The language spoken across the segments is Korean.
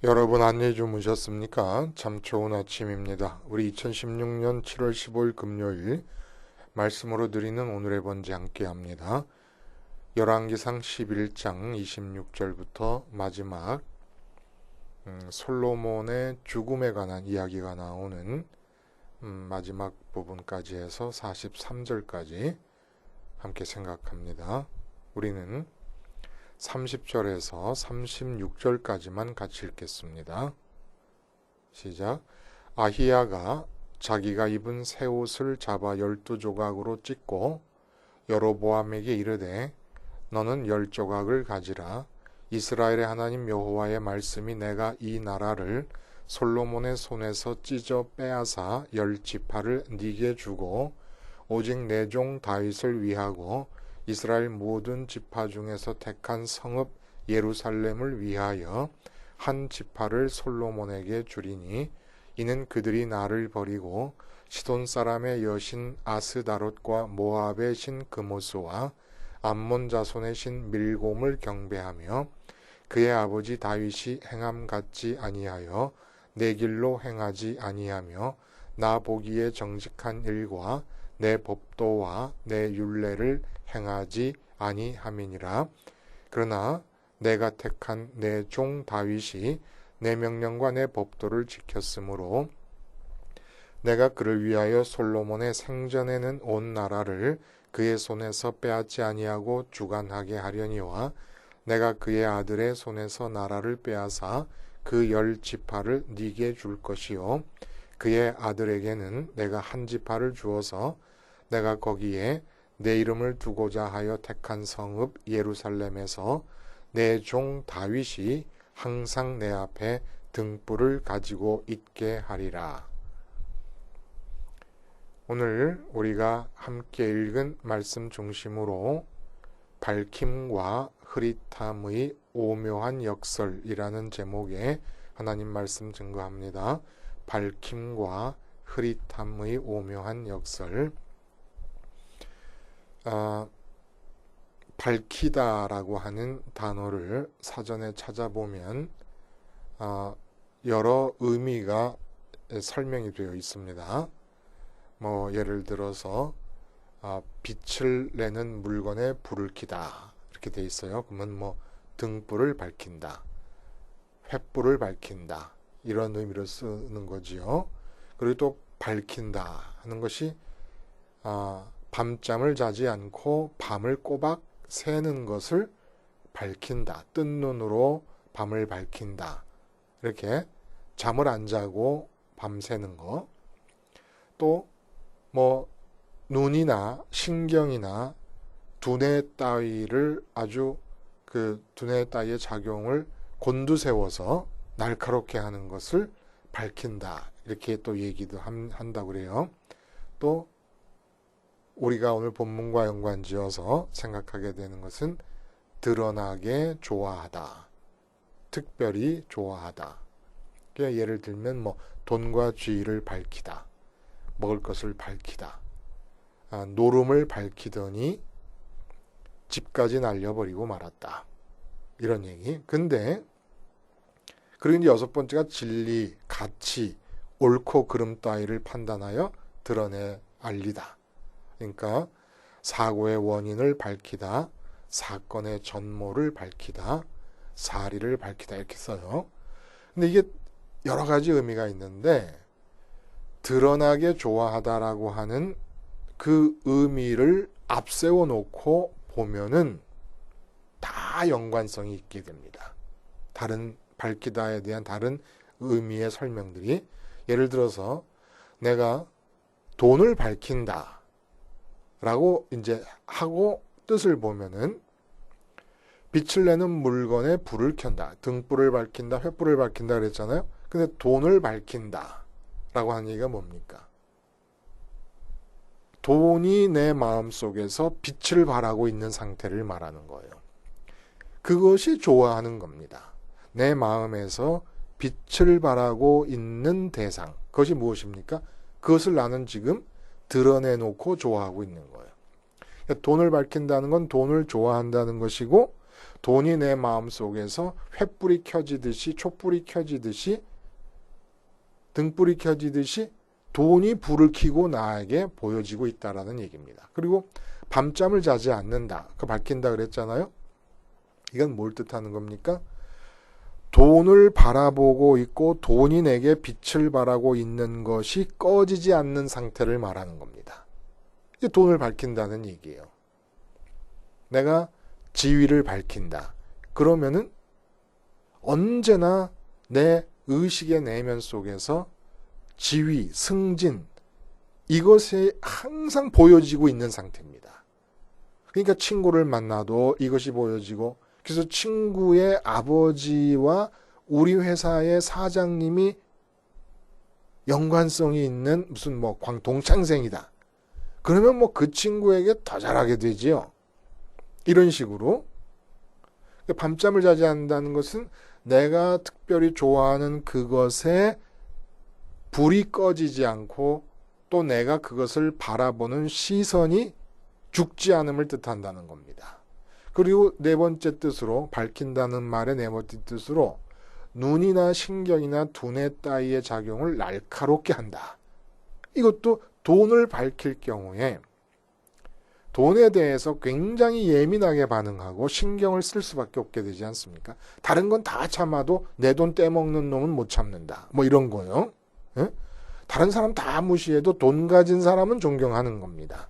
여러분 안녕히 주무셨습니까? 참 좋은 아침입니다. 우리 2016년 7월 15일 금요일 말씀으로 드리는 오늘의 번제 함께 합니다. 열왕기상 11장 26절부터 마지막 솔로몬의 죽음에 관한 이야기가 나오는 마지막 부분까지 해서 43절까지 함께 생각합니다. 우리는 30절에서 36절까지만 같이 읽겠습니다. 시작. 아히야가 자기가 입은 새 옷을 잡아 12조각으로 찢고 여로보암에게 이르되 너는 10조각을 가지라. 이스라엘의 하나님 여호와의 말씀이 내가 이 나라를 솔로몬의 손에서 찢어 빼앗아 10지파를 네게 주고 오직 내 종 다윗을 위하고 이스라엘 모든 지파 중에서 택한 성읍 예루살렘을 위하여 한 지파를 솔로몬에게 주리니 이는 그들이 나를 버리고 시돈 사람의 여신 아스다롯과 모압의 신 그모스와 암몬 자손의 신 밀곰을 경배하며 그의 아버지 다윗이 행함 같지 아니하여 내 길로 행하지 아니하며 나 보기에 정직한 일과 내 법도와 내 율례를 행하지 아니함이니라. 그러나 내가 택한 내 종 다윗이 내 명령과 내 법도를 지켰으므로 내가 그를 위하여 솔로몬의 생전에는 온 나라를 그의 손에서 빼앗지 아니하고 주관하게 하려니와 내가 그의 아들의 손에서 나라를 빼앗아 그 10지파를 네게 줄 것이요 그의 아들에게는 내가 한 지파를 주어서 내가 거기에 내 이름을 두고자 하여 택한 성읍 예루살렘에서 내 종 다윗이 항상 내 앞에 등불을 가지고 있게 하리라. 오늘 우리가 함께 읽은 말씀 중심으로 밝힘과 흐릿함의 오묘한 역설이라는 제목의 하나님 말씀 증거합니다. 밝힘과 흐릿함의 오묘한 역설. 밝히다라고 하는 단어를 사전에 찾아보면 여러 의미가 설명이 되어 있습니다. 예를 들어서 빛을 내는 물건에 불을 켜다 이렇게 되어 있어요. 그러면 등불을 밝힌다, 횃불을 밝힌다 이런 의미로 쓰는 거지요. 그리고 또 밝힌다 하는 것이 밤잠을 자지 않고 밤을 꼬박 새는 것을 밝힌다. 뜬 눈으로 밤을 밝힌다. 이렇게 잠을 안 자고 밤새는 거. 또 눈이나 신경이나 두뇌 따위를 아주 그 두뇌 따위의 작용을 곤두세워서 날카롭게 하는 것을 밝힌다. 이렇게 또 얘기도 한다고 그래요. 또 우리가 오늘 본문과 연관지어서 생각하게 되는 것은 드러나게 좋아하다. 특별히 좋아하다. 예를 들면 돈과 쥐를 밝히다. 먹을 것을 밝히다. 노름을 밝히더니 집까지 날려버리고 말았다. 이런 얘기. 근데 그리고 이제 6번째가 진리, 가치, 옳고 그름 따위를 판단하여 드러내 알리다. 그러니까 사고의 원인을 밝히다, 사건의 전모를 밝히다, 사리를 밝히다 이렇게 써요. 근데 이게 여러 가지 의미가 있는데 드러나게 좋아하다라고 하는 그 의미를 앞세워 놓고 보면은 다 연관성이 있게 됩니다. 다른 밝히다에 대한 다른 의미의 설명들이 예를 들어서 내가 돈을 밝힌다 라고 이제 하고 뜻을 보면은 빛을 내는 물건에 불을 켠다. 등불을 밝힌다, 횃불을 밝힌다 그랬잖아요. 근데 돈을 밝힌다 라고 하는 얘기가 뭡니까? 돈이 내 마음속에서 빛을 발하고 있는 상태를 말하는 거예요. 그것이 좋아하는 겁니다. 내 마음에서 빛을 발하고 있는 대상. 그것이 무엇입니까? 그것을 나는 지금 드러내놓고 좋아하고 있는 거예요. 그러니까 돈을 밝힌다는 건 돈을 좋아한다는 것이고 돈이 내 마음속에서 횃불이 켜지듯이, 촛불이 켜지듯이, 등불이 켜지듯이 돈이 불을 켜고 나에게 보여지고 있다라는 얘기입니다. 그리고 밤잠을 자지 않는다. 그 밝힌다 그랬잖아요. 이건 뭘 뜻하는 겁니까? 돈을 바라보고 있고 돈이 내게 빛을 발하고 있는 것이 꺼지지 않는 상태를 말하는 겁니다. 이게 돈을 밝힌다는 얘기예요. 내가 지위를 밝힌다. 그러면은 언제나 내 의식의 내면 속에서 지위, 승진, 이것이 항상 보여지고 있는 상태입니다. 그러니까 친구를 만나도 이것이 보여지고, 그래서 친구의 아버지와 우리 회사의 사장님이 연관성이 있는 무슨 뭐 동창생이다. 그러면 뭐 그 친구에게 더 잘하게 되지요. 이런 식으로. 밤잠을 자지 않는다는 것은 내가 특별히 좋아하는 그것에 불이 꺼지지 않고 또 내가 그것을 바라보는 시선이 죽지 않음을 뜻한다는 겁니다. 그리고 네 번째 뜻으로, 밝힌다는 말의 네 번째 뜻으로 눈이나 신경이나 두뇌 따위의 작용을 날카롭게 한다. 이것도 돈을 밝힐 경우에 돈에 대해서 굉장히 예민하게 반응하고 신경을 쓸 수밖에 없게 되지 않습니까? 다른 건 다 참아도 내 돈 떼먹는 놈은 못 참는다. 뭐 이런 거요. 예? 다른 사람 다 무시해도 돈 가진 사람은 존경하는 겁니다.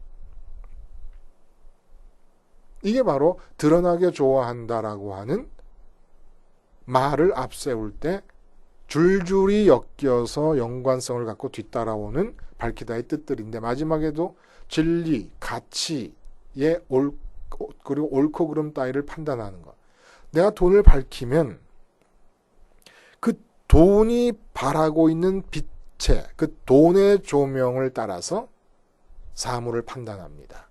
이게 바로 드러나게 좋아한다라고 하는 말을 앞세울 때 줄줄이 엮여서 연관성을 갖고 뒤따라오는 밝히다의 뜻들인데, 마지막에도 진리, 가치의 그리고 옳고 그름 따위를 판단하는 것. 내가 돈을 밝히면 그 돈이 발하고 있는 빛의, 그 돈의 조명을 따라서 사물을 판단합니다.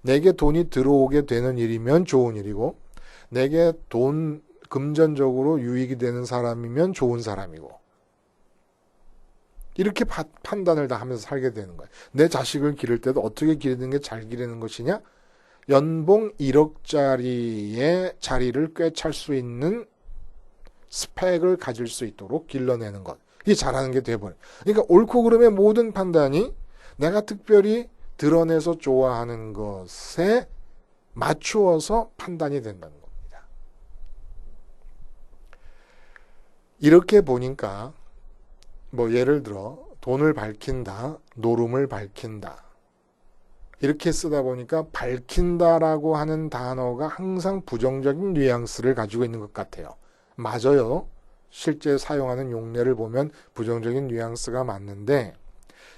내게 돈이 들어오게 되는 일이면 좋은 일이고, 내게 금전적으로 유익이 되는 사람이면 좋은 사람이고, 이렇게 판단을 다 하면서 살게 되는 거예요. 내 자식을 기를 때도 어떻게 기르는 게 잘 기르는 것이냐? 연봉 1억짜리의 자리를 꿰찰 수 있는 스펙을 가질 수 있도록 길러내는 것. 이게 잘하는 게 돼버려요. 그러니까 옳고 그름의 모든 판단이 내가 특별히 드러내서 좋아하는 것에 맞추어서 판단이 된다는 겁니다. 이렇게 보니까 뭐 예를 들어 돈을 밝힌다, 노름을 밝힌다, 이렇게 쓰다 보니까 밝힌다라고 하는 단어가 항상 부정적인 뉘앙스를 가지고 있는 것 같아요. 맞아요. 실제 사용하는 용례를 보면 부정적인 뉘앙스가 맞는데,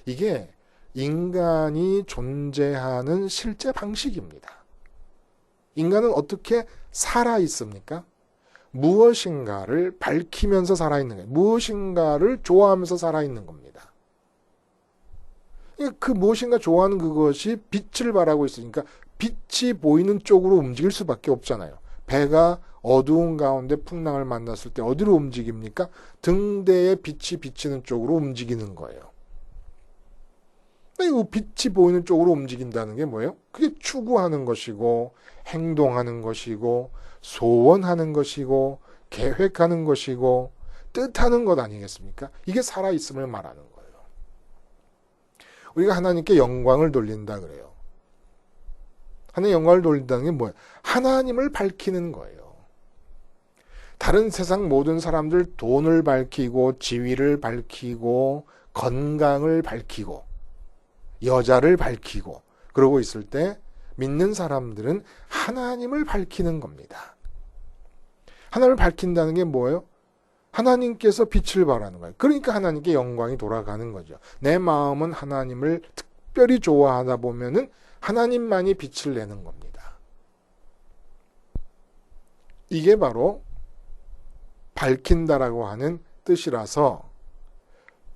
이게 인간이 존재하는 실제 방식입니다. 인간은 어떻게 살아 있습니까? 무엇인가를 밝히면서 살아있는 거예요. 무엇인가를 좋아하면서 살아있는 겁니다. 그 무엇인가 좋아하는 그것이 빛을 발하고 있으니까 빛이 보이는 쪽으로 움직일 수밖에 없잖아요. 배가 어두운 가운데 풍랑을 만났을 때 어디로 움직입니까? 등대에 빛이 비치는 쪽으로 움직이는 거예요. 이 빛이 보이는 쪽으로 움직인다는 게 뭐예요? 그게 추구하는 것이고, 행동하는 것이고, 소원하는 것이고, 계획하는 것이고, 뜻하는 것 아니겠습니까? 이게 살아있음을 말하는 거예요. 우리가 하나님께 영광을 돌린다 그래요. 하나님 영광을 돌린다는 게 뭐예요? 하나님을 밝히는 거예요. 다른 세상 모든 사람들 돈을 밝히고, 지위를 밝히고, 건강을 밝히고, 여자를 밝히고 그러고 있을 때 믿는 사람들은 하나님을 밝히는 겁니다. 하나님을 밝힌다는 게 뭐예요? 하나님께서 빛을 발하는 거예요. 그러니까 하나님께 영광이 돌아가는 거죠. 내 마음은 하나님을 특별히 좋아하다 보면은 하나님만이 빛을 내는 겁니다. 이게 바로 밝힌다라고 하는 뜻이라서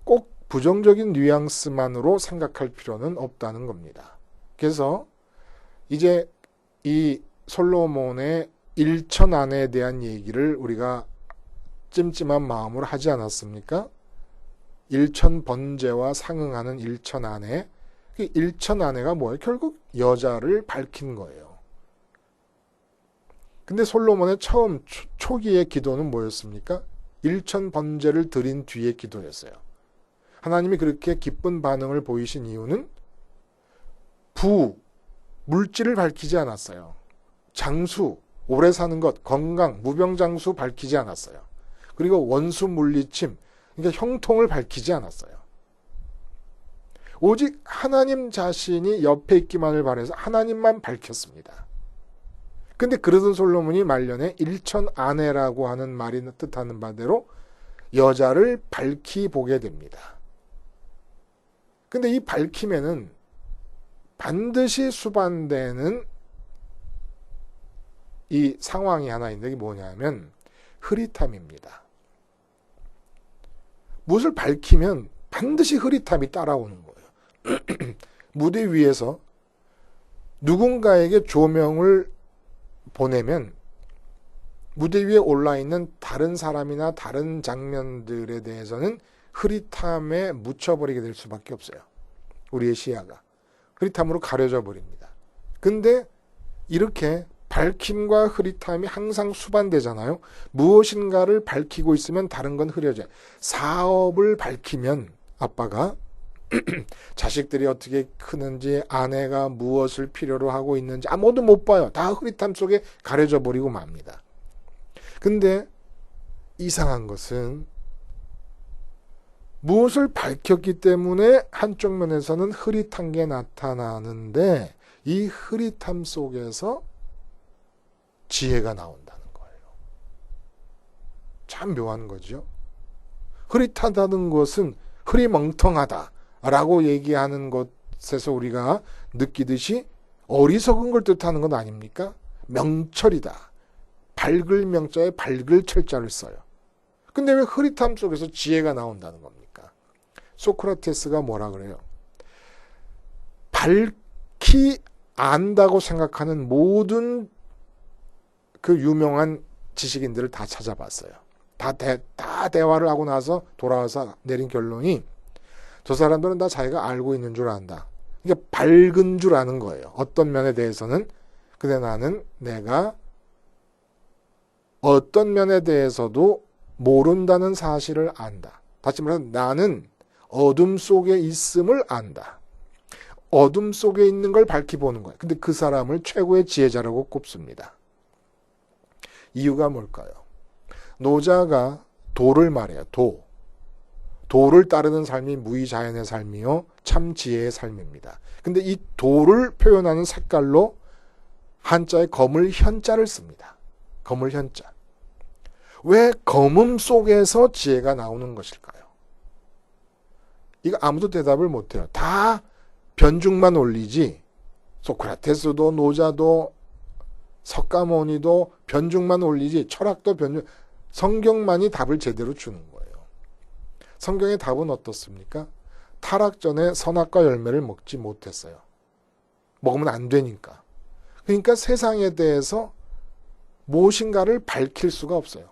꼭 부정적인 뉘앙스만으로 생각할 필요는 없다는 겁니다. 그래서 이제 이 솔로몬의 일천안에 대한 얘기를 우리가 찜찜한 마음으로 하지 않았습니까? 일천번제와 상응하는 일천안에, 그 일천안에가 뭐예요? 결국 여자를 밝힌 거예요. 근데 솔로몬의 처음 초기의 기도는 뭐였습니까? 일천 번제를 드린 뒤의 기도였어요. 하나님이 그렇게 기쁜 반응을 보이신 이유는 물질을 밝히지 않았어요. 장수, 오래 사는 것, 건강, 무병장수 밝히지 않았어요. 그리고 원수 물리침, 그러니까 형통을 밝히지 않았어요. 오직 하나님 자신이 옆에 있기만을 바라서 하나님만 밝혔습니다. 근데 그러던 솔로몬이 말년에 일천 아내라고 하는 말이 뜻하는 바대로 여자를 밝히 보게 됩니다. 근데 이 밝힘에는 반드시 수반되는 이 상황이 하나 있는데, 이게 뭐냐면 흐릿함입니다. 무엇을 밝히면 반드시 흐릿함이 따라오는 거예요. 무대 위에서 누군가에게 조명을 보내면 무대 위에 올라있는 다른 사람이나 다른 장면들에 대해서는 흐릿함에 묻혀버리게 될 수밖에 없어요. 우리의 시야가 흐릿함으로 가려져 버립니다. 근데 이렇게 밝힘과 흐릿함이 항상 수반되잖아요. 무엇인가를 밝히고 있으면 다른 건 흐려져요. 사업을 밝히면 아빠가 자식들이 어떻게 크는지, 아내가 무엇을 필요로 하고 있는지 아무도 못 봐요. 다 흐릿함 속에 가려져 버리고 맙니다. 근데 이상한 것은 무엇을 밝혔기 때문에 한쪽 면에서는 흐릿한 게 나타나는데 이 흐릿함 속에서 지혜가 나온다는 거예요. 참 묘한 거죠. 흐릿하다는 것은 흐리멍텅하다 라고 얘기하는 것에서 우리가 느끼듯이 어리석은 걸 뜻하는 건 아닙니까? 명철이다. 밝을 명자에 밝을 철자를 써요. 근데 왜 흐릿함 속에서 지혜가 나온다는 겁니까? 소크라테스가 뭐라 그래요? 밝히 안다고 생각하는 모든 그 유명한 지식인들을 다 찾아봤어요. 다 대화를 하고 나서 돌아와서 내린 결론이 저 사람들은 다 자기가 알고 있는 줄 안다. 이게 밝은 줄 아는 거예요. 어떤 면에 대해서는. 근데 나는 내가 어떤 면에 대해서도 모른다는 사실을 안다. 다시 말해서 나는 어둠 속에 있음을 안다. 어둠 속에 있는 걸 밝히 보는 거예요. 근데 그 사람을 최고의 지혜자라고 꼽습니다. 이유가 뭘까요? 노자가 도를 말해요. 도를 따르는 삶이 무의자연의 삶이요 참 지혜의 삶입니다. 근데 이 도를 표현하는 색깔로 한자에 검을 현자를 씁니다. 검을 현자. 왜 검음 속에서 지혜가 나오는 것일까요? 이거 아무도 대답을 못해요. 다 변죽만 올리지 소크라테스도 노자도 석가모니도 변죽만 올리지 철학도 변죽, 성경만이 답을 제대로 주는 거예요. 성경의 답은 어떻습니까? 타락 전에 선악과 열매를 먹지 못했어요. 먹으면 안 되니까. 그러니까 세상에 대해서 무엇인가를 밝힐 수가 없어요.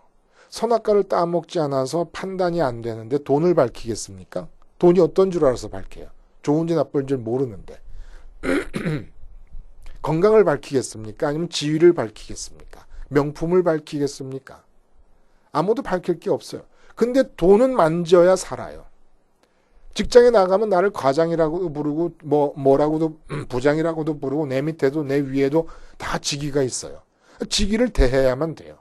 선악과를 따먹지 않아서 판단이 안 되는데 돈을 밝히겠습니까? 돈이 어떤 줄 알아서 밝혀요. 좋은지 나쁜지 모르는데. 건강을 밝히겠습니까? 아니면 지위를 밝히겠습니까? 명품을 밝히겠습니까? 아무도 밝힐 게 없어요. 근데 돈은 만져야 살아요. 직장에 나가면 나를 과장이라고 부르고 뭐라고도 부장이라고도 부르고 내 밑에도 내 위에도 다 직위가 있어요. 직위를 대해야만 돼요.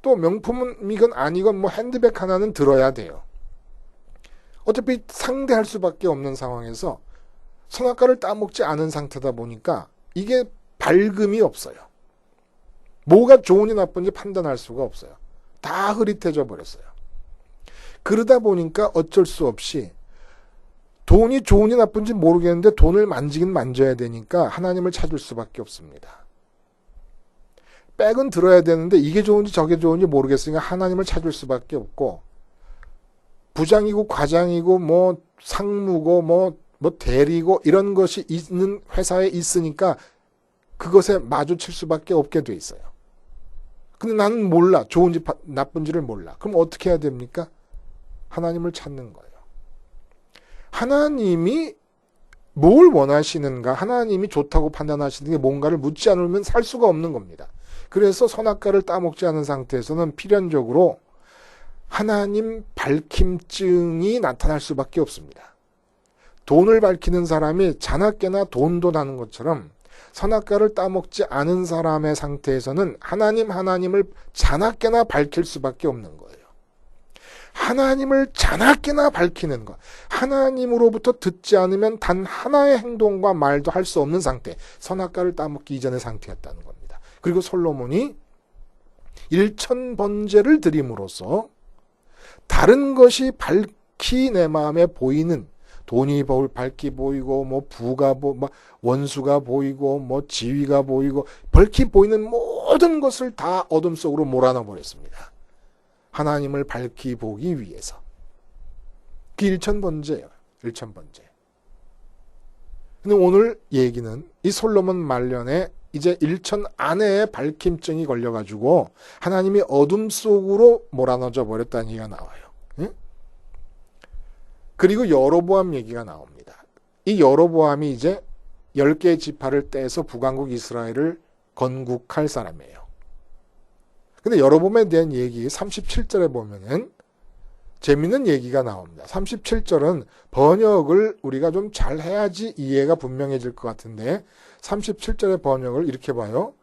또 명품이건 아니건 뭐 핸드백 하나는 들어야 돼요. 어차피 상대할 수밖에 없는 상황에서 선악과를 따먹지 않은 상태다 보니까 이게 밝음이 없어요. 뭐가 좋은지 나쁜지 판단할 수가 없어요. 다 흐릿해져 버렸어요. 그러다 보니까 어쩔 수 없이 돈이 좋은지 나쁜지 모르겠는데 돈을 만지긴 만져야 되니까 하나님을 찾을 수밖에 없습니다. 백은 들어야 되는데 이게 좋은지 저게 좋은지 모르겠으니까 하나님을 찾을 수밖에 없고 부장이고 과장이고 뭐 상무고 뭐 대리고 이런 것이 있는 회사에 있으니까 그것에 마주칠 수밖에 없게 돼 있어요. 근데 나는 몰라. 좋은지 나쁜지를 몰라. 그럼 어떻게 해야 됩니까? 하나님을 찾는 거예요. 하나님이 뭘 원하시는가? 하나님이 좋다고 판단하시는 게 뭔가를 묻지 않으면 살 수가 없는 겁니다. 그래서 선악과를 따먹지 않은 상태에서는 필연적으로 하나님 밝힘증이 나타날 수밖에 없습니다. 돈을 밝히는 사람이 자나깨나 돈도 나는 것처럼 선악과를 따먹지 않은 사람의 상태에서는 하나님을 자나깨나 밝힐 수밖에 없는 거예요. 하나님을 자나깨나 밝히는 것, 하나님으로부터 듣지 않으면 단 하나의 행동과 말도 할 수 없는 상태, 선악과를 따먹기 이전의 상태였다는 겁니다. 그리고 솔로몬이 1000번제를 드림으로써 다른 것이 밝히 내 마음에 보이는, 돈이 밝히 보이고 뭐 부가 원수가 보이고 뭐 지위가 보이고 밝히 보이는 모든 것을 다 어둠 속으로 몰아넣어 버렸습니다. 하나님을 밝히 보기 위해서. 그 1000번제예요. 1000번제. 근데 오늘 얘기는 이 솔로몬 말년에 이제 1000 안에 밝힘증이 걸려가지고 하나님이 어둠 속으로 몰아넣어 버렸다는 얘기가 나와요. 응? 그리고 여로보암 얘기가 나옵니다. 이 여로보암이 이제 10개의 지파를 떼서 북왕국 이스라엘을 건국할 사람이에요. 근데 여로보암에 대한 얘기 37절에 보면은 재밌는 얘기가 나옵니다. 37절은 번역을 우리가 좀 잘 해야지 이해가 분명해질 것 같은데 37절의 번역을 이렇게 봐요.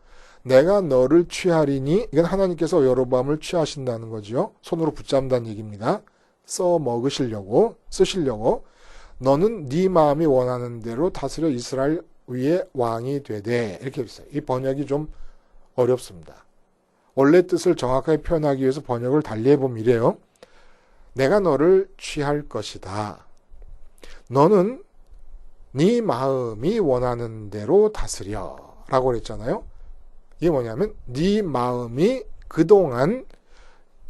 내가 너를 취하리니, 이건 하나님께서 여로보암을 취하신다는 거죠. 손으로 붙잡는다는 얘기입니다. 쓰시려고 너는 네 마음이 원하는 대로 다스려 이스라엘 위에 왕이 되되, 이렇게 했어요. 이 번역이 좀 어렵습니다. 원래 뜻을 정확하게 표현하기 위해서 번역을 달리해보면 이래요. 내가 너를 취할 것이다. 너는 네 마음이 원하는 대로 다스려 라고 그랬잖아요. 이게 뭐냐면 네 마음이 그동안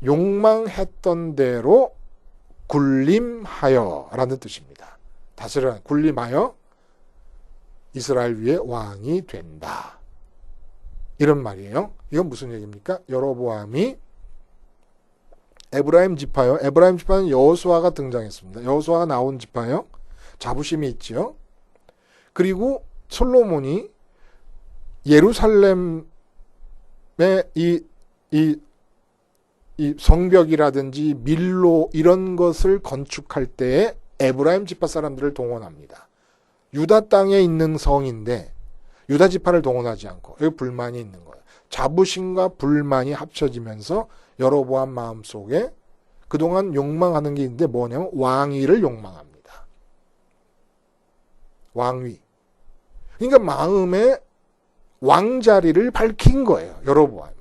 욕망했던 대로 군림하여 라는 뜻입니다. 다스려, 군림하여 이스라엘 위에 왕이 된다. 이런 말이에요. 이건 무슨 얘기입니까? 여로보암이 에브라임 지파요. 에브라임 지파는 여호수아가 등장했습니다. 여호수아가 나온 지파요. 자부심이 있지요. 그리고 솔로몬이 예루살렘의 이 성벽이라든지 밀로 이런 것을 건축할 때에 에브라임 지파 사람들을 동원합니다. 유다 땅에 있는 성인데 유다 지파를 동원하지 않고 여기 불만이 있는 거예요. 자부심과 불만이 합쳐지면서 여로보암 마음속에 그동안 욕망하는 게 있는데 뭐냐면 왕위를 욕망합니다. 왕위. 그러니까 마음에 왕자리를 밝힌 거예요. 여로보암이.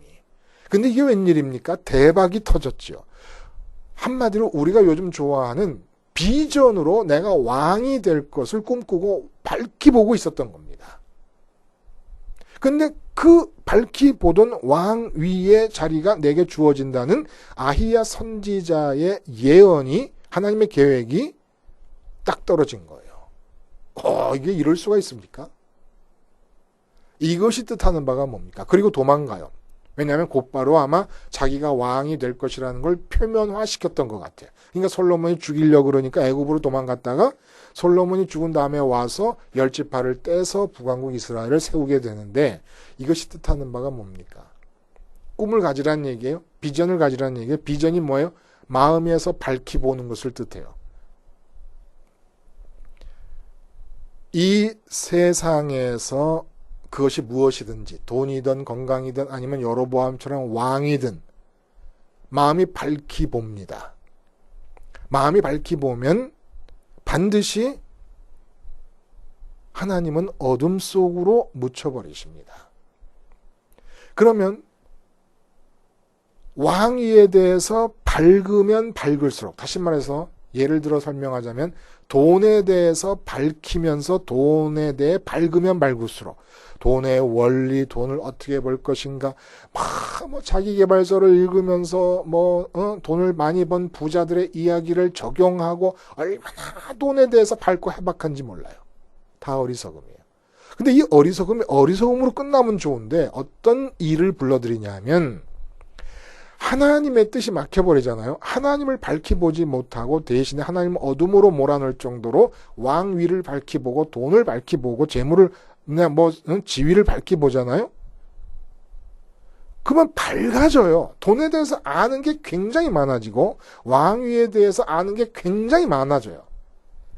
근데 이게 웬일입니까? 대박이 터졌죠. 한마디로 우리가 요즘 좋아하는 비전으로 내가 왕이 될 것을 꿈꾸고 밝히 보고 있었던 겁니다. 근데 그 밝히 보던 왕위의 자리가 내게 주어진다는 아히야 선지자의 예언이, 하나님의 계획이 딱 떨어진 거예요. 이게 이럴 수가 있습니까? 이것이 뜻하는 바가 뭡니까? 그리고 도망가요. 왜냐하면 곧바로 아마 자기가 왕이 될 것이라는 걸 표면화시켰던 것 같아요. 그러니까 솔로몬이 죽이려고 그러니까 애굽으로 도망갔다가 솔로몬이 죽은 다음에 와서 10지파를 떼서 북왕국 이스라엘을 세우게 되는데, 이것이 뜻하는 바가 뭡니까? 꿈을 가지라는 얘기예요. 비전을 가지라는 얘기예요. 비전이 뭐예요? 마음에서 밝히 보는 것을 뜻해요. 이 세상에서 그것이 무엇이든지, 돈이든 건강이든 아니면 여로보암처럼 왕이든 마음이 밝히 봅니다. 마음이 밝히 보면 반드시 하나님은 어둠 속으로 묻혀버리십니다. 그러면 왕위에 대해서 밝으면 밝을수록, 다시 말해서 예를 들어 설명하자면 돈에 대해서 밝히면서 돈에 대해 밝으면 밝을수록, 돈의 원리, 돈을 어떻게 벌 것인가, 뭐 자기계발서를 읽으면서 돈을 많이 번 부자들의 이야기를 적용하고 얼마나 돈에 대해서 밝고 해박한지 몰라요. 다 어리석음이에요. 근데 이 어리석음이 어리석음으로 끝나면 좋은데 어떤 일을 불러들이냐 하면 하나님의 뜻이 막혀버리잖아요. 하나님을 밝히 보지 못하고 대신에 하나님을 어둠으로 몰아넣을 정도로 왕위를 밝히 보고 돈을 밝히 보고 재물을, 그냥 지위를 밝히 보잖아요. 그러면 밝아져요. 돈에 대해서 아는 게 굉장히 많아지고 왕위에 대해서 아는 게 굉장히 많아져요.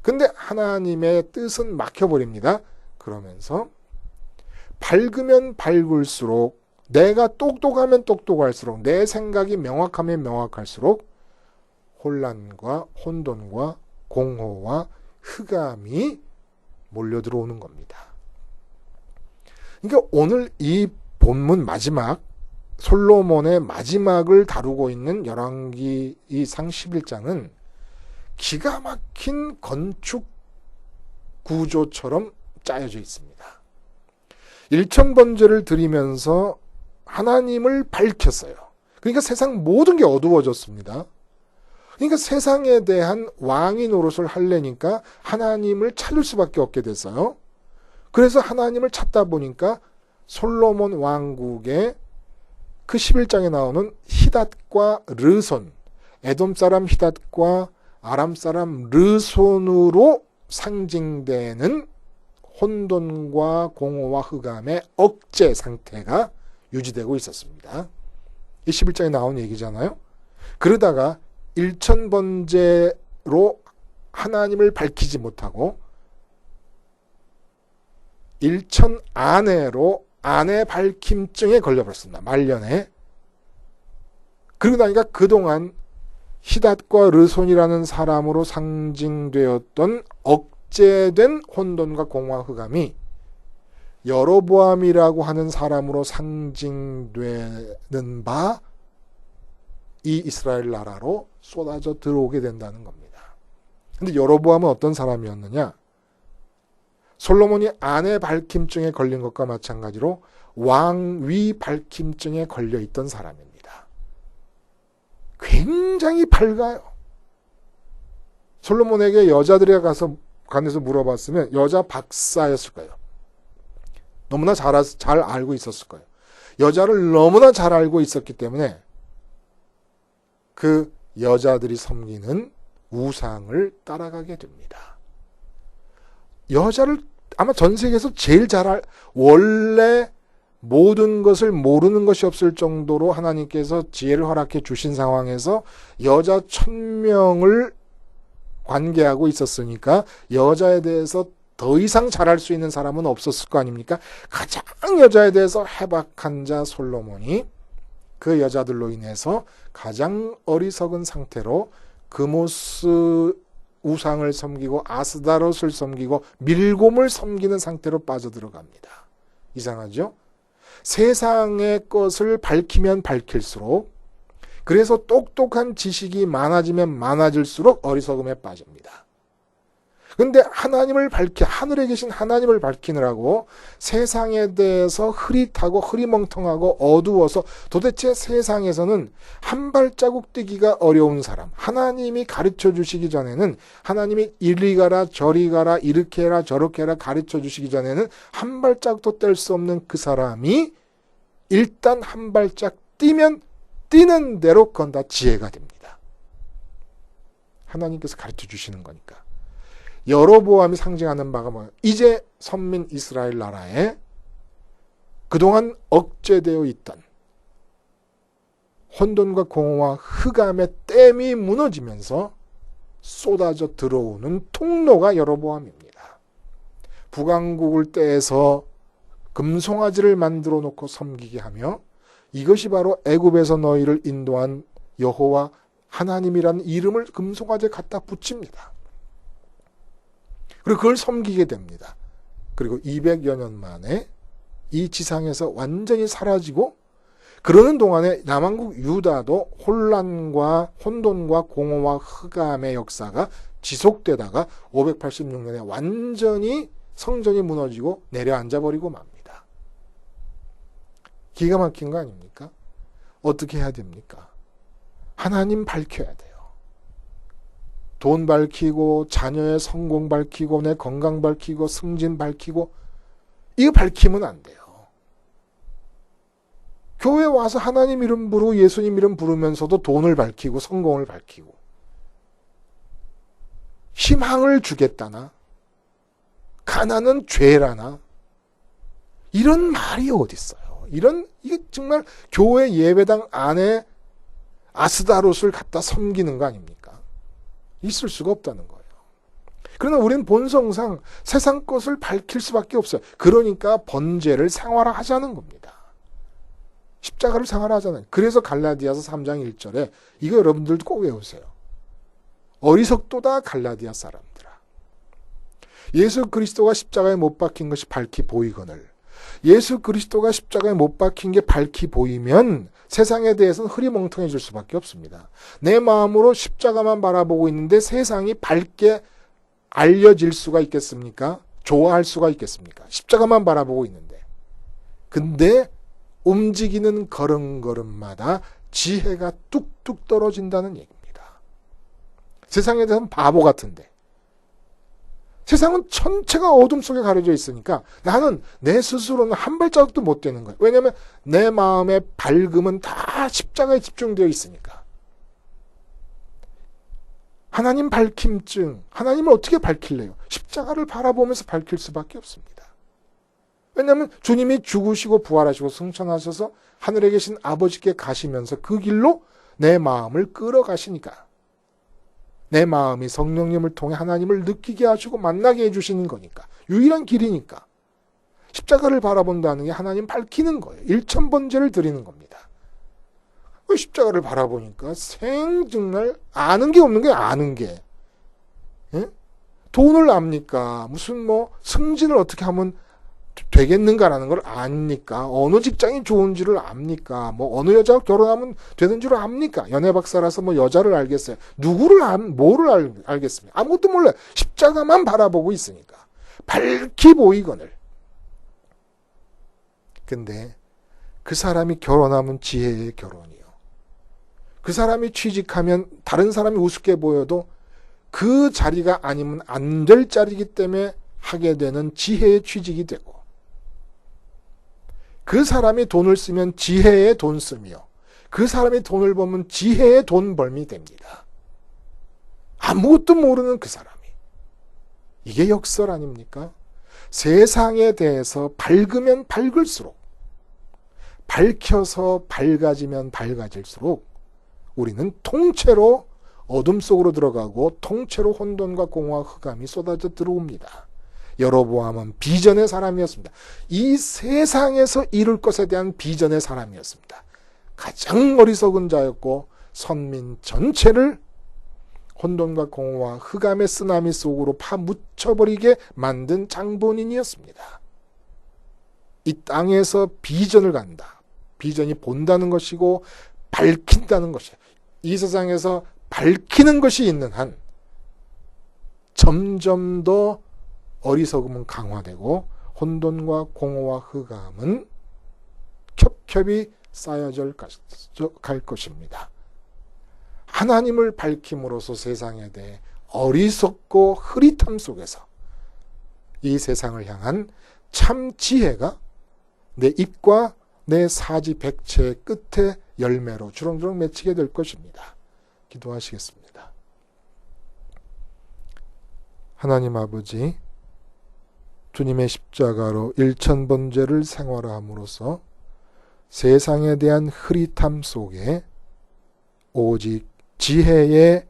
근데 하나님의 뜻은 막혀버립니다. 그러면서 밝으면 밝을수록, 내가 똑똑하면 똑똑할수록, 내 생각이 명확하면 명확할수록 혼란과 혼돈과 공허와 흑암이 몰려들어오는 겁니다. 그러니까 오늘 이 본문 마지막, 솔로몬의 마지막을 다루고 있는 열왕기 상 11장은 기가 막힌 건축 구조처럼 짜여져 있습니다. 일천번제를 드리면서 하나님을 밝혔어요. 그러니까 세상 모든 게 어두워졌습니다. 그러니까 세상에 대한 왕위 노릇을 하려니까 하나님을 찾을 수밖에 없게 됐어요. 그래서 하나님을 찾다 보니까 솔로몬 왕국의 그 11장에 나오는 히닷과 르손, 에돔 사람 히닷과 아람 사람 르손으로 상징되는 혼돈과 공허와 흑암의 억제 상태가 유지되고 있었습니다. 이 11장에 나온 얘기잖아요. 그러다가 일천번제로 하나님을 밝히지 못하고 일천 안해로 안해 밝힘증에 걸려버렸습니다. 말년에. 그러고 나니까 그동안 히닷과 르손이라는 사람으로 상징되었던 억제된 혼돈과 공허와 흑암이 여로보암이라고 하는 사람으로 상징되는 바 이 이스라엘 나라로 쏟아져 들어오게 된다는 겁니다. 근데 여로보암은 어떤 사람이었느냐? 솔로몬이 아내 밝힘증에 걸린 것과 마찬가지로 왕위 밝힘증에 걸려 있던 사람입니다. 굉장히 밝아요. 솔로몬에게 여자들에 관해서 물어봤으면 여자 박사였을 거예요. 너무나 잘 알고 있었을 거예요. 여자를 너무나 잘 알고 있었기 때문에 그 여자들이 섬기는 우상을 따라가게 됩니다. 여자를 아마 전 세계에서 제일 원래 모든 것을 모르는 것이 없을 정도로 하나님께서 지혜를 허락해 주신 상황에서 여자 1000명을 관계하고 있었으니까 여자에 대해서 더 이상 잘할 수 있는 사람은 없었을 거 아닙니까? 가장 여자에 대해서 해박한 자 솔로몬이 그 여자들로 인해서 가장 어리석은 상태로 그모스 우상을 섬기고 아스다롯을 섬기고 밀곰을 섬기는 상태로 빠져들어갑니다. 이상하죠? 세상의 것을 밝히면 밝힐수록, 그래서 똑똑한 지식이 많아지면 많아질수록 어리석음에 빠집니다. 근데 하나님을 하늘에 계신 하나님을 밝히느라고 세상에 대해서 흐릿하고 흐리멍텅하고 어두워서 도대체 세상에서는 한 발자국 뛰기가 어려운 사람, 하나님이 가르쳐 주시기 전에는, 하나님이 이리 가라 저리 가라 이렇게 해라 저렇게 해라 가르쳐 주시기 전에는 한 발자국도 뗄 수 없는 그 사람이 일단 한 발짝 뛰면 뛰는 대로 그건 다 지혜가 됩니다. 하나님께서 가르쳐 주시는 거니까. 여로보암이 상징하는 바가 뭐예요? 이제 선민 이스라엘 나라에 그동안 억제되어 있던 혼돈과 공허와 흑암의 댐이 무너지면서 쏟아져 들어오는 통로가 여로보암입니다. 북왕국을 떼서 금송아지를 만들어 놓고 섬기게 하며, 이것이 바로 애굽에서 너희를 인도한 여호와 하나님이라는 이름을 금송아지에 갖다 붙입니다. 그리고 그걸 섬기게 됩니다. 그리고 200여 년 만에 이 지상에서 완전히 사라지고, 그러는 동안에 남왕국 유다도 혼란과 혼돈과 공허와 흑암의 역사가 지속되다가 586년에 완전히 성전이 무너지고 내려앉아 버리고 맙니다. 기가 막힌 거 아닙니까? 어떻게 해야 됩니까? 하나님 밝혀야 돼요. 돈 밝히고 자녀의 성공 밝히고 내 건강 밝히고 승진 밝히고, 이거 밝히면 안 돼요. 교회 와서 하나님 이름 부르고 예수님 이름 부르면서도 돈을 밝히고 성공을 밝히고 희망을 주겠다나 가난은 죄라나 이런 말이 어디 있어요. 이게 정말 교회 예배당 안에 아스다롯을 갖다 섬기는 거 아닙니까? 있을 수가 없다는 거예요. 그러나 우리는 본성상 세상 것을 밝힐 수밖에 없어요. 그러니까 번제를 생활화하자는 겁니다. 십자가를 생활화하잖아요. 그래서 갈라디아서 3장 1절에 이거 여러분들도 꼭 외우세요. 어리석도다 갈라디아 사람들아. 예수 그리스도가 십자가에 못 박힌 것이 밝히 보이거늘 예수 그리스도가 십자가에 못 박힌 게 밝히 보이면 세상에 대해서는 흐리멍텅해질 수밖에 없습니다. 내 마음으로 십자가만 바라보고 있는데 세상이 밝게 알려질 수가 있겠습니까? 좋아할 수가 있겠습니까? 십자가만 바라보고 있는데. 근데 움직이는 걸음걸음마다 지혜가 뚝뚝 떨어진다는 얘기입니다. 세상에 대해서는 바보 같은데. 세상은 전체가 어둠 속에 가려져 있으니까 나는 내 스스로는 한 발자국도 못 되는 거예요. 왜냐하면 내 마음의 밝음은 다 십자가에 집중되어 있으니까. 하나님 밝힘증, 하나님을 어떻게 밝힐래요? 십자가를 바라보면서 밝힐 수밖에 없습니다. 왜냐하면 주님이 죽으시고 부활하시고 승천하셔서 하늘에 계신 아버지께 가시면서 그 길로 내 마음을 끌어가시니까. 내 마음이 성령님을 통해 하나님을 느끼게 하시고 만나게 해주시는 거니까. 유일한 길이니까. 십자가를 바라본다는 게 하나님 밝히는 거예요. 일천번제를 드리는 겁니다. 십자가를 바라보니까 정말 아는 게 없는 게 아는 게. 예? 돈을 압니까? 무슨 승진을 어떻게 하면 되겠는가라는 걸 압니까? 어느 직장이 좋은지를 압니까? 어느 여자와 결혼하면 되는 줄 압니까? 연애 박사라서 여자를 알겠어요. 뭐를 알겠습니까? 아무것도 몰라요. 십자가만 바라보고 있으니까. 밝히 보이거늘. 근데 그 사람이 결혼하면 지혜의 결혼이요. 그 사람이 취직하면 다른 사람이 우습게 보여도 그 자리가 아니면 안 될 자리이기 때문에 하게 되는 지혜의 취직이 되고 그 사람이 돈을 쓰면 지혜의 돈 쓰며 그 사람이 돈을 벌면 지혜의 돈 벌미 됩니다. 아무것도 모르는 그 사람이. 이게 역설 아닙니까? 세상에 대해서 밝으면 밝을수록 밝혀서 밝아지면 밝아질수록 우리는 통째로 어둠 속으로 들어가고 통째로 혼돈과 공허와 흑암이 쏟아져 들어옵니다. 여로보암은 비전의 사람이었습니다. 이 세상에서 이룰 것에 대한 비전의 사람이었습니다. 가장 어리석은 자였고 선민 전체를 혼돈과 공허와 흑암의 쓰나미 속으로 파묻혀버리게 만든 장본인이었습니다. 이 땅에서 비전을 갖는다. 비전이 본다는 것이고 밝힌다는 것이에요. 이 세상에서 밝히는 것이 있는 한 점점 더 어리석음은 강화되고 혼돈과 공허와 흑암은 겹겹이 쌓여져 갈 것입니다. 하나님을 밝힘으로써 세상에 대해 어리석고 흐릿함 속에서 이 세상을 향한 참 지혜가 내 입과 내 사지 백체의 끝에 열매로 주렁주렁 맺히게 될 것입니다. 기도하시겠습니다. 하나님 아버지, 주님의 십자가로 일천번제를 생활함으로써 세상에 대한 흐릿함 속에 오직 지혜의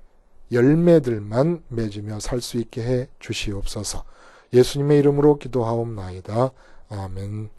열매들만 맺으며 살 수 있게 해 주시옵소서. 예수님의 이름으로 기도하옵나이다. 아멘.